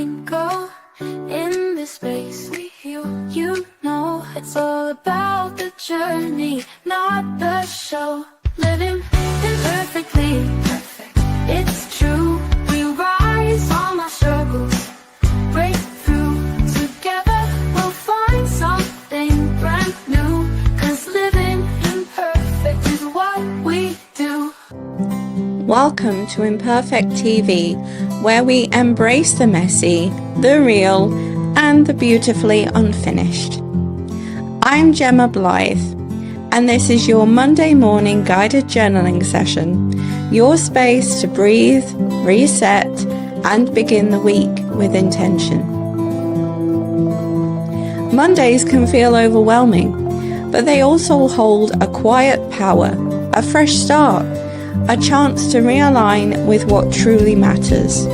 letting go. In this space we heal, it's all about the journey, not the show. Living imperfectly perfect, it's true. We rise on our struggles, break through. Together we'll find something brand new, 'cause living imperfect is what we do. Welcome to Imperfect TV, where we embrace the messy, the real, and the beautifully unfinished. I'm Gemma Blythe, and this is your Monday morning guided journaling session, your space to breathe, reset, and begin the week with intention. Mondays can feel overwhelming, but they also hold a quiet power, a fresh start, a chance to realign with what truly matters.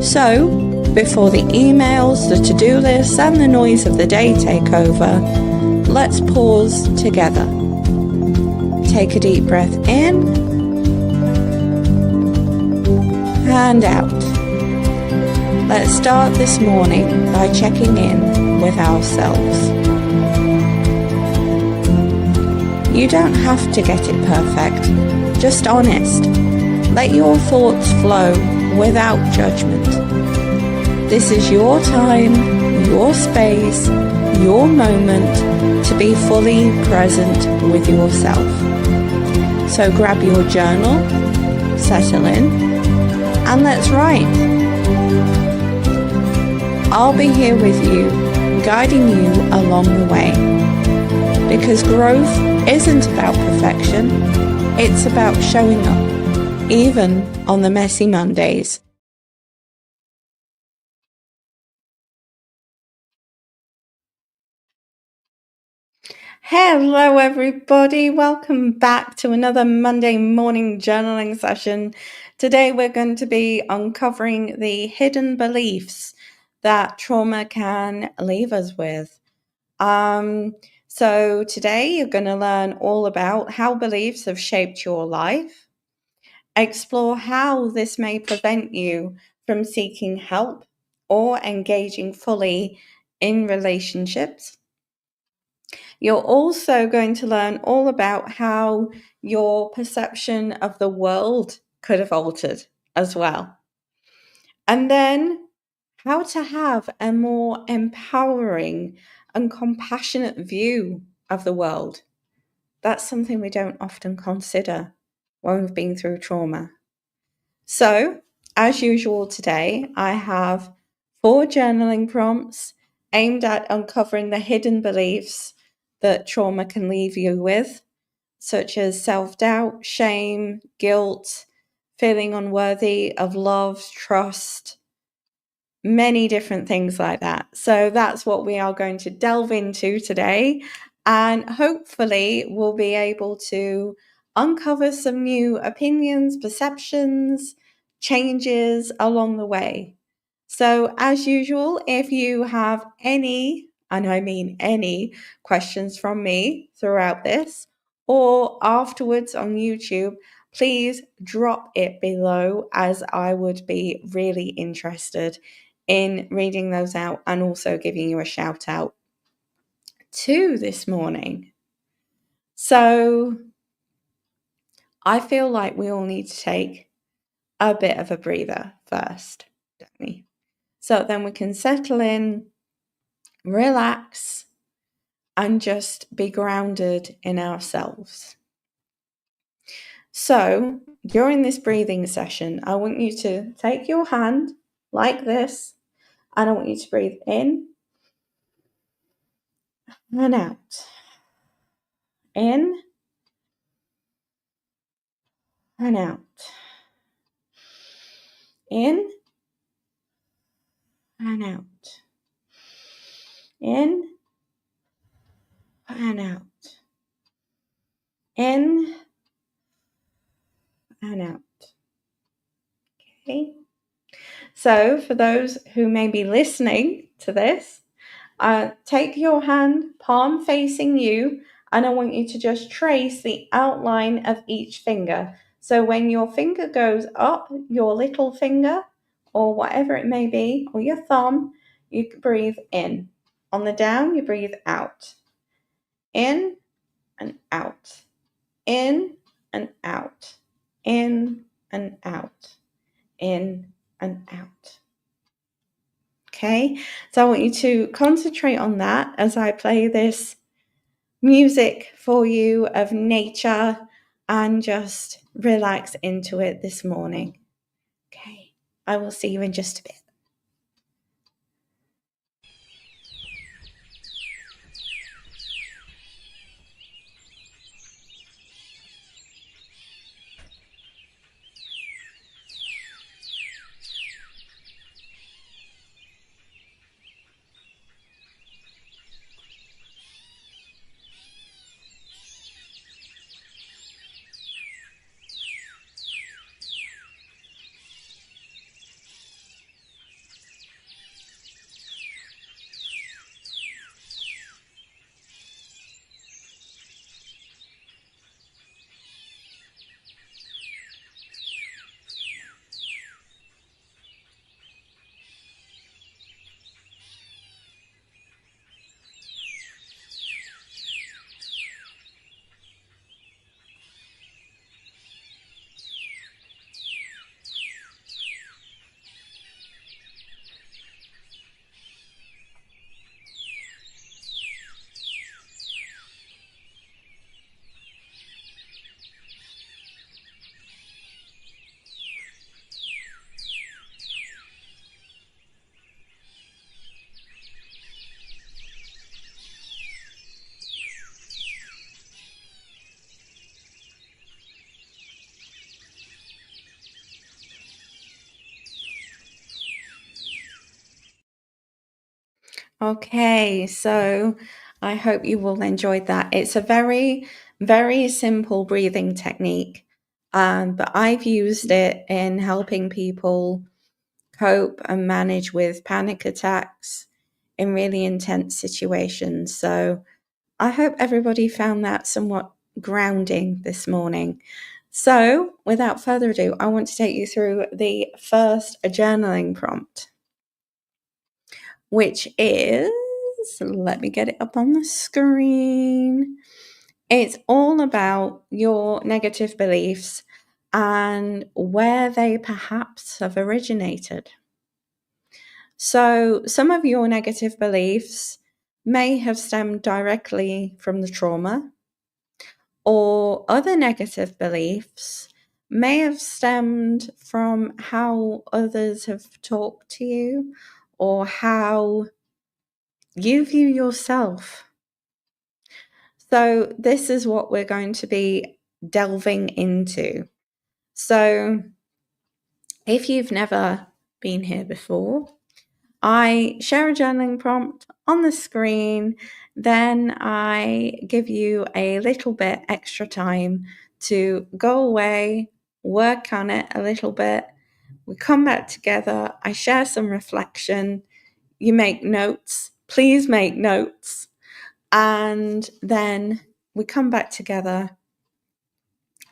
So, before the emails, the to-do lists, and the noise of the day take over, let's pause together. Take a deep breath in and out. Let's start this morning by checking in with ourselves. You don't have to get it perfect, just honest. Let your thoughts flow without judgment. This is your time, your space, your moment to be fully present with yourself. So grab your journal, settle in, and let's write. I'll be here with you, guiding you along the way. Because growth isn't about perfection, it's about showing up, even on the messy Mondays. Hello everybody, welcome back to another Monday morning journaling session. Today we're going to be uncovering the hidden beliefs that trauma can leave us with. So today you're going to learn all about how beliefs have shaped your life, explore how this may prevent you from seeking help or engaging fully in relationships. You're also going to learn all about how your perception of the world could have altered as well. And then how to have a more empowering and compassionate view of the world. That's something we don't often consider when we've been through trauma. So, as usual today, I have 4 journaling prompts aimed at uncovering the hidden beliefs that trauma can leave you with, such as self-doubt, shame, guilt, feeling unworthy of love, trust, many different things like that. So that's what we are going to delve into today, and hopefully we'll be able to uncover some new opinions, perceptions, changes along the way. So as usual, if you have any, and I mean any, questions from me throughout this or afterwards on YouTube, please drop it below, as I would be really interested in reading those out and also giving you a shout out too this morning. So I feel like we all need to take a bit of a breather first, don't we? So then we can settle in, relax, and just be grounded in ourselves. So during this breathing session, I want you to take your hand like this, and I want you to breathe in and out. In and out. In and out. In and out. In and out. Okay. So for those who may be listening to this, take your hand, palm facing you, and I want you to just trace the outline of each finger. So when your finger goes up, your little finger, or whatever it may be, or your thumb, you breathe in. On the down, you breathe out. In and out. In and out. In and out. In and out. Okay, so I want you to concentrate on that as I play this music for you of nature and just relax into it this morning. Okay, I will see you in just a bit. Okay, so I hope you will enjoy that. It's a very, very simple breathing technique, but I've used it in helping people cope and manage with panic attacks in really intense situations. So I hope everybody found that somewhat grounding this morning. So, without further ado, I want to take you through the first journaling prompt, which is, let me get it up on the screen. It's all about your negative beliefs and where they perhaps have originated. So, some of your negative beliefs may have stemmed directly from the trauma, or other negative beliefs may have stemmed from how others have talked to you or how you view yourself. So, this is what we're going to be delving into. So, if you've never been here before, I share a journaling prompt on the screen, then I give you a little bit extra time to go away, work on it a little bit. We come back together, I share some reflection, you make notes, please make notes, and then we come back together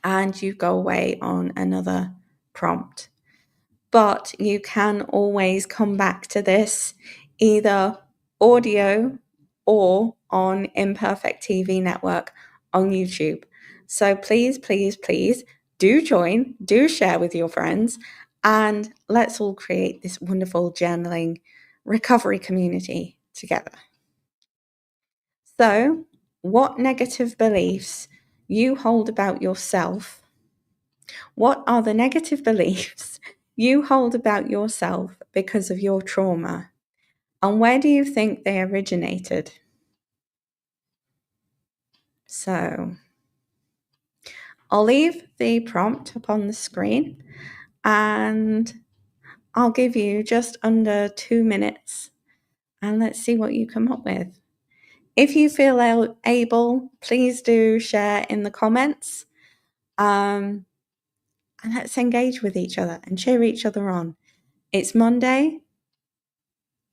and you go away on another prompt. But you can always come back to this either audio or on Imperfect TV Network on YouTube. So please, please, please do join, do share with your friends, and let's all create this wonderful journaling recovery community together. So, what negative beliefs you hold about yourself? What are the negative beliefs you hold about yourself because of your trauma? And where do you think they originated? So, I'll leave the prompt up on the screen and I'll give you just under 2 minutes and let's see what you come up with. If you feel able, please do share in the comments. And let's engage with each other and cheer each other on. It's Monday.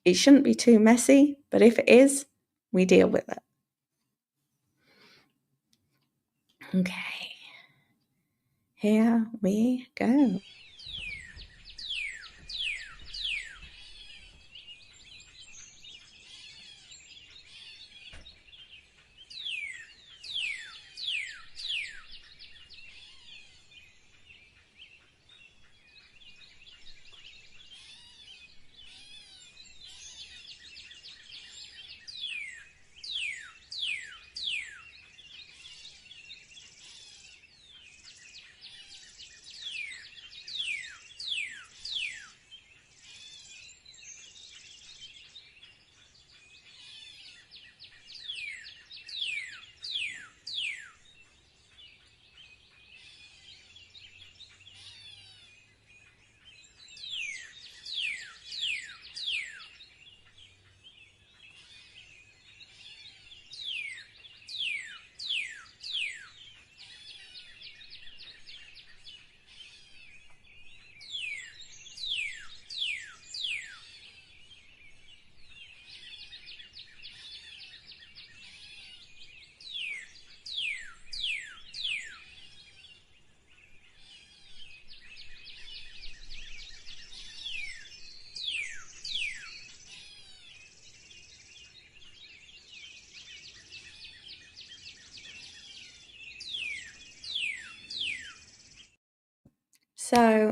It shouldn't be too messy, but if it is, we deal with it. Okay, here we go.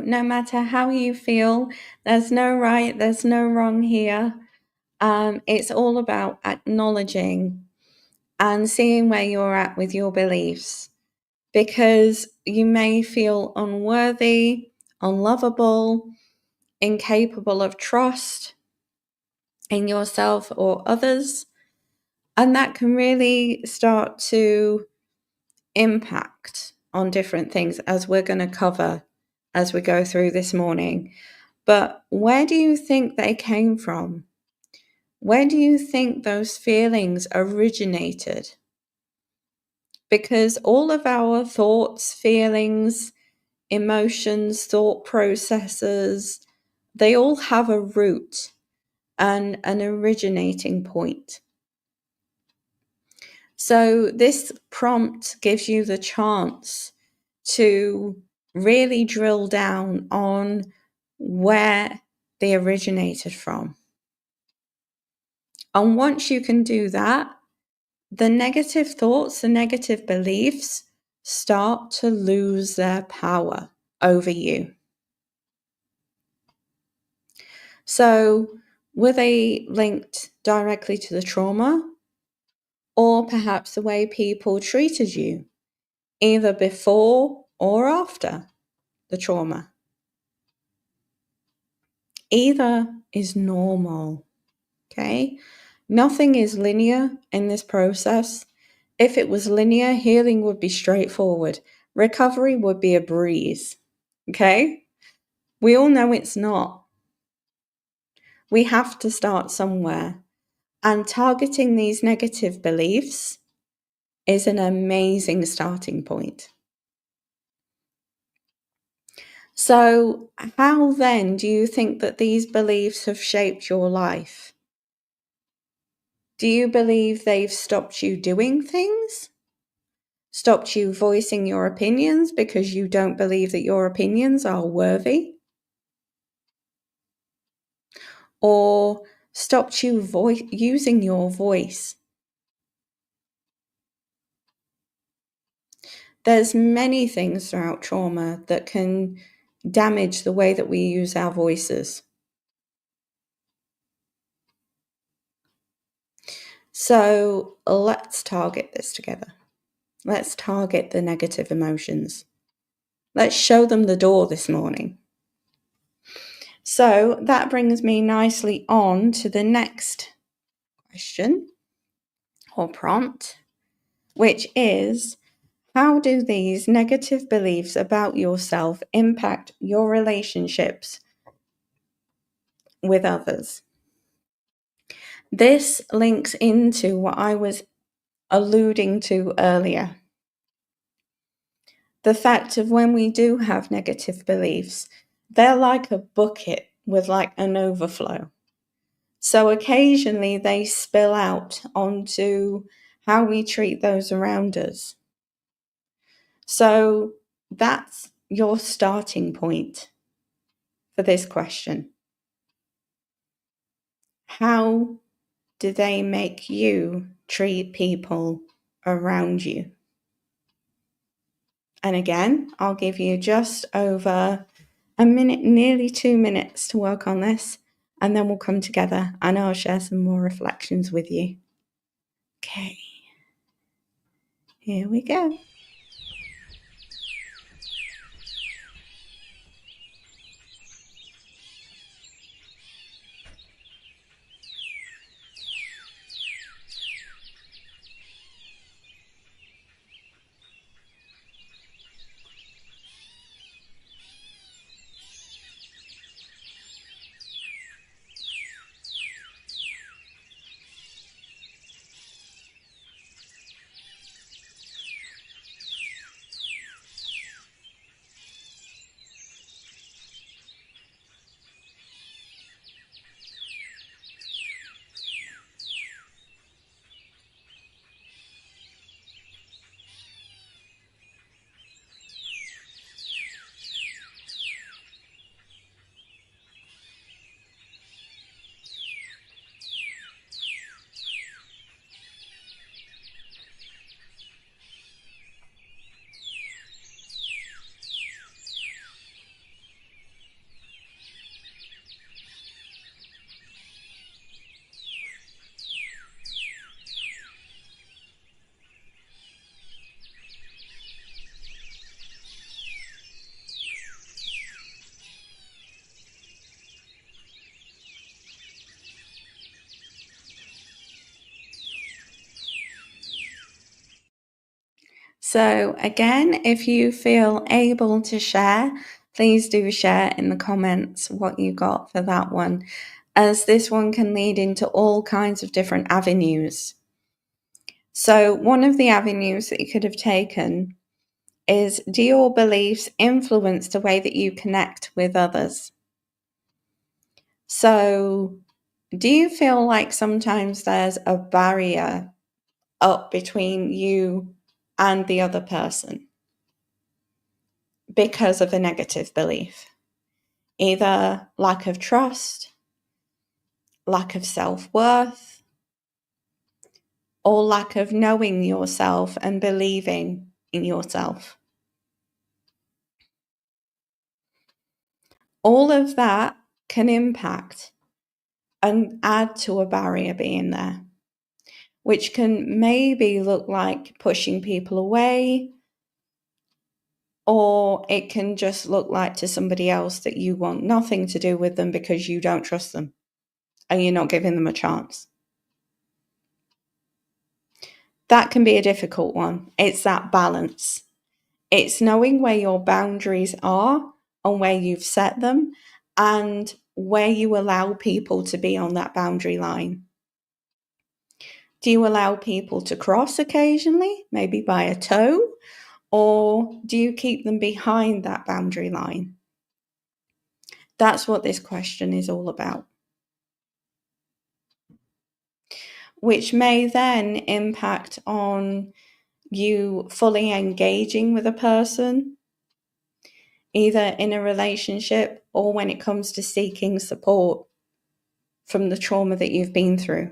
no matter how you feel, there's no right, there's no wrong here. It's all about acknowledging and seeing where you're at with your beliefs, because you may feel unworthy, unlovable, incapable of trust in yourself or others. And that can really start to impact on different things, as we're going to cover as we go through this morning. But where do you think they came from? Where do you think those feelings originated? Because all of our thoughts, feelings, emotions, thought processes, they all have a root and an originating point. So this prompt gives you the chance to really drill down on where they originated from. And once you can do that, the negative thoughts, the negative beliefs start to lose their power over you. So were they linked directly to the trauma, or perhaps the way people treated you, either before or after the trauma? Either is normal, okay? Nothing is linear in this process. If it was linear, healing would be straightforward. Recovery would be a breeze, okay? We all know it's not. We have to start somewhere. And targeting these negative beliefs is an amazing starting point. So, how then do you think that these beliefs have shaped your life? Do you believe they've stopped you doing things? Stopped you voicing your opinions because you don't believe that your opinions are worthy? Or stopped you using your voice? There's many things throughout trauma that can damage the way that we use our voices. So let's target this together. Let's target the negative emotions. Let's show them the door this morning. So that brings me nicely on to the next question or prompt, which is, how do these negative beliefs about yourself impact your relationships with others? This links into what I was alluding to earlier. The fact of when we do have negative beliefs, they're like a bucket with like an overflow. So occasionally they spill out onto how we treat those around us. So that's your starting point for this question. How do they make you treat people around you? And again, I'll give you just over a minute, nearly 2 minutes to work on this, and then we'll come together and I'll share some more reflections with you. Okay, here we go. So again, if you feel able to share, please do share in the comments what you got for that one, as this one can lead into all kinds of different avenues. So one of the avenues that you could have taken is, do your beliefs influence the way that you connect with others? So do you feel like sometimes there's a barrier up between you and the other person because of a negative belief? Either lack of trust, lack of self-worth, or lack of knowing yourself and believing in yourself. All of that can impact and add to a barrier being there, which can maybe look like pushing people away, or it can just look like to somebody else that you want nothing to do with them because you don't trust them and you're not giving them a chance. That can be a difficult one. It's that balance. It's knowing where your boundaries are and where you've set them and where you allow people to be on that boundary line. Do you allow people to cross occasionally, maybe by a toe, or do you keep them behind that boundary line? That's what this question is all about, which may then impact on you fully engaging with a person, either in a relationship or when it comes to seeking support from the trauma that you've been through.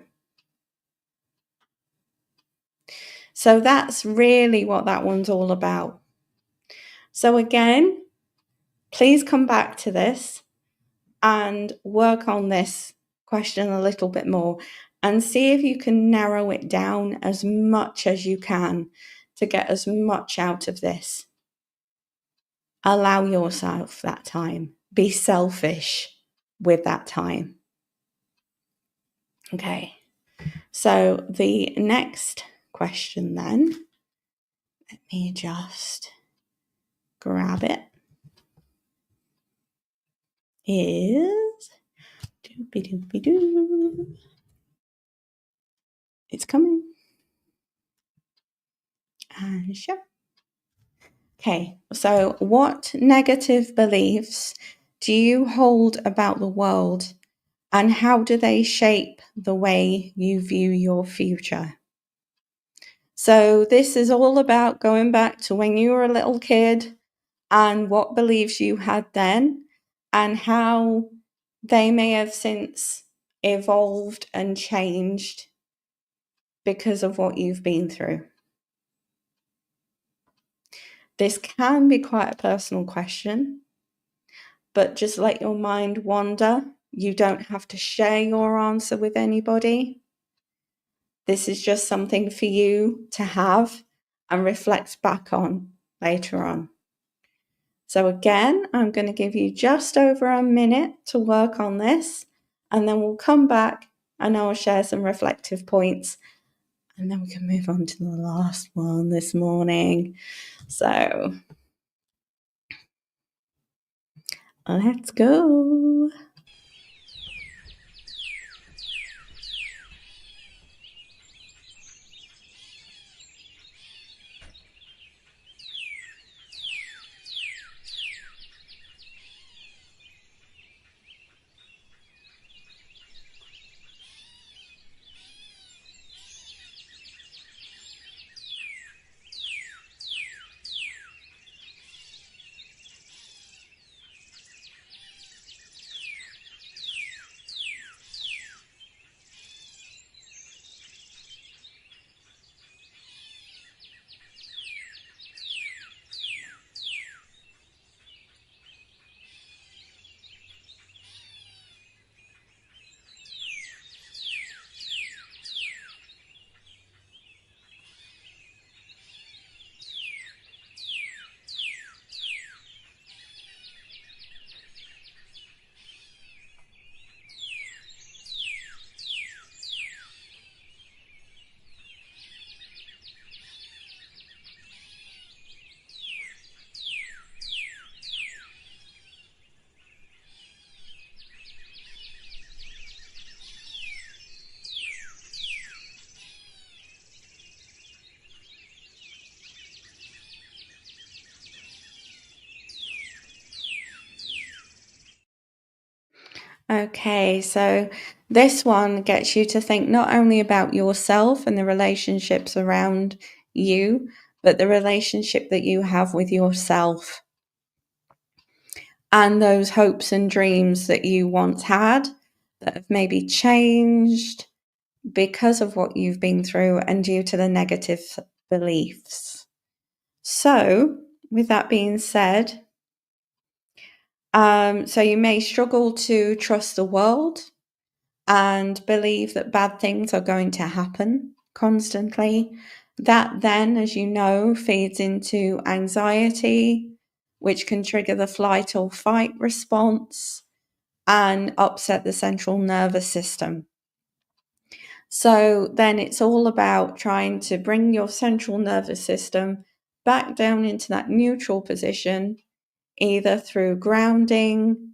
So that's really what that one's all about. So again, please come back to this and work on this question a little bit more and see if you can narrow it down as much as you can to get as much out of this. Allow yourself that time. Be selfish with that time. Okay, so the next question then, let me just grab it, is doopy-doopy-doo. It's coming. And sure. Okay, so what negative beliefs do you hold about the world, and how do they shape the way you view your future? So this is all about going back to when you were a little kid and what beliefs you had then and how they may have since evolved and changed because of what you've been through. This can be quite a personal question, but just let your mind wander. You don't have to share your answer with anybody. This is just something for you to have and reflect back on later on. So again, I'm going to give you just over a minute to work on this, and then we'll come back and I'll share some reflective points, and then we can move on to the last one this morning. So let's go. Okay, so this one gets you to think not only about yourself and the relationships around you, but the relationship that you have with yourself and those hopes and dreams that you once had that have maybe changed because of what you've been through and due to the negative beliefs. So, with that being said, so you may struggle to trust the world and believe that bad things are going to happen constantly. That then, as you know, feeds into anxiety, which can trigger the flight or fight response and upset the central nervous system. So then it's all about trying to bring your central nervous system back down into that neutral position, either through grounding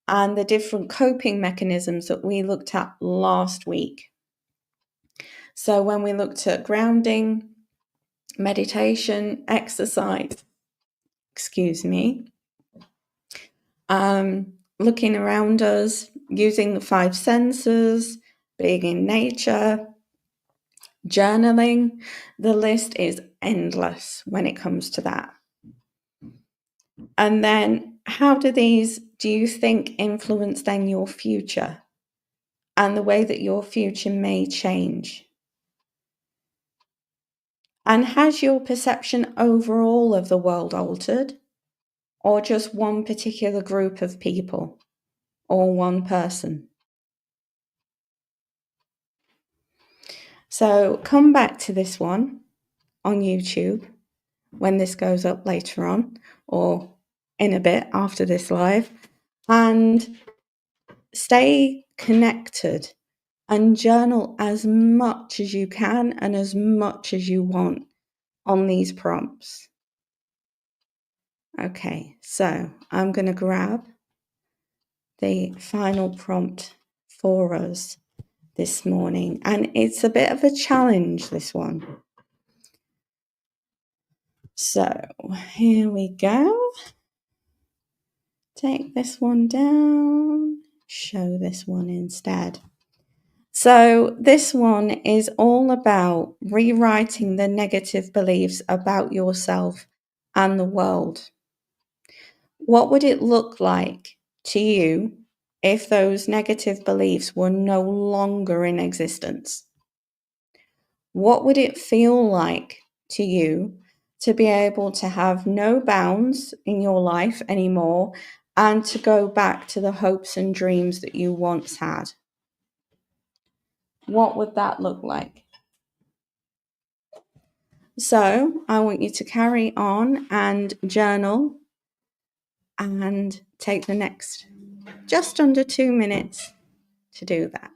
and the different coping mechanisms that we looked at last week. So when we looked at grounding, meditation, exercise, looking around us, using the five senses, being in nature, journaling, the list is endless when it comes to that. And then how do you think, influence then your future and the way that your future may change? And has your perception overall of the world altered, or just one particular group of people or one person? So come back to this one on YouTube when this goes up later on or in a bit after this live, and stay connected and journal as much as you can and as much as you want on these prompts. Okay, so I'm going to grab the final prompt for us this morning, and it's a bit of a challenge, this one. So here we go. Take this one down, show this one instead. So this one is all about rewriting the negative beliefs about yourself and the world. What would it look like to you if those negative beliefs were no longer in existence? What would it feel like to you to be able to have no bounds in your life anymore and to go back to the hopes and dreams that you once had? What would that look like? So I want you to carry on and journal and take the next just under 2 minutes to do that.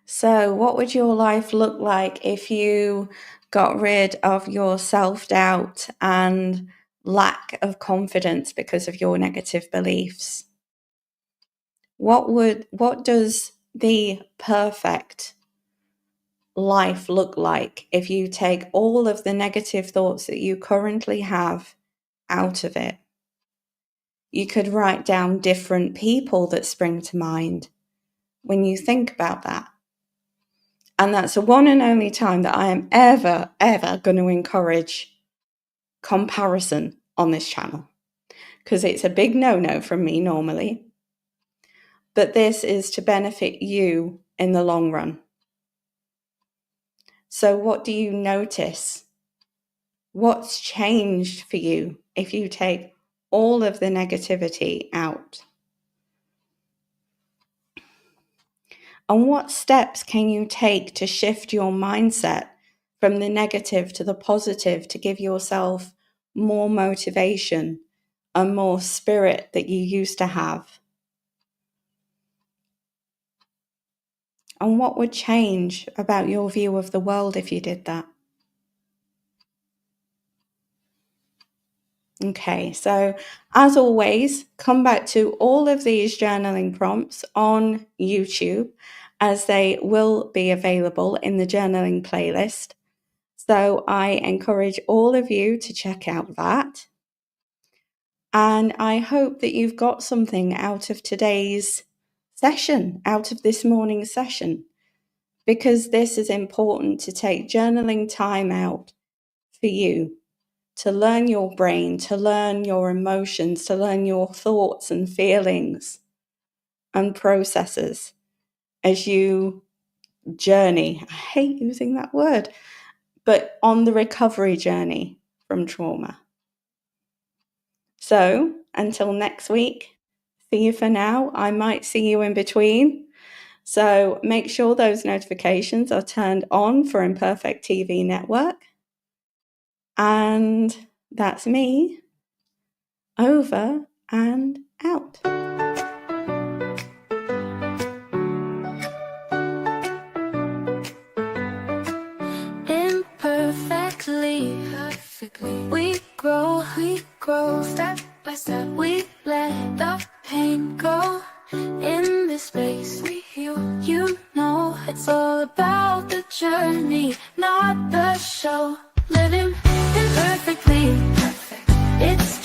So, what would your life look like if you got rid of your self-doubt and lack of confidence because of your negative beliefs? What does the perfect life look like if you take all of the negative thoughts that you currently have out of it? You could write down different people that spring to mind when you think about that. And that's the one and only time that I am ever going to encourage comparison on this channel, because it's a big no-no from me normally. But this is to benefit you in the long run. So what do you notice? What's changed for you if you take all of the negativity out? And what steps can you take to shift your mindset from the negative to the positive to give yourself more motivation and more spirit that you used to have? And what would change about your view of the world if you did that? Okay, so as always, come back to all of these journaling prompts on YouTube, as they will be available in the journaling playlist. So I encourage all of you to check out that. And I hope that you've got something out of today's session, out of this morning's session, because this is important, to take journaling time out for you, to learn your brain, to learn your emotions, to learn your thoughts and feelings and processes as you journey. I hate using that word, but on the recovery journey from trauma. So until next week, see you for now. I might see you in between. So make sure those notifications are turned on for Imperfect TV Network. And that's me, over and out. Imperfectly, perfectly. We grow, step by step. We let the pain go. In this space, we heal. You know, it's all about the journey, not the show. Living imperfectly, perfect. It's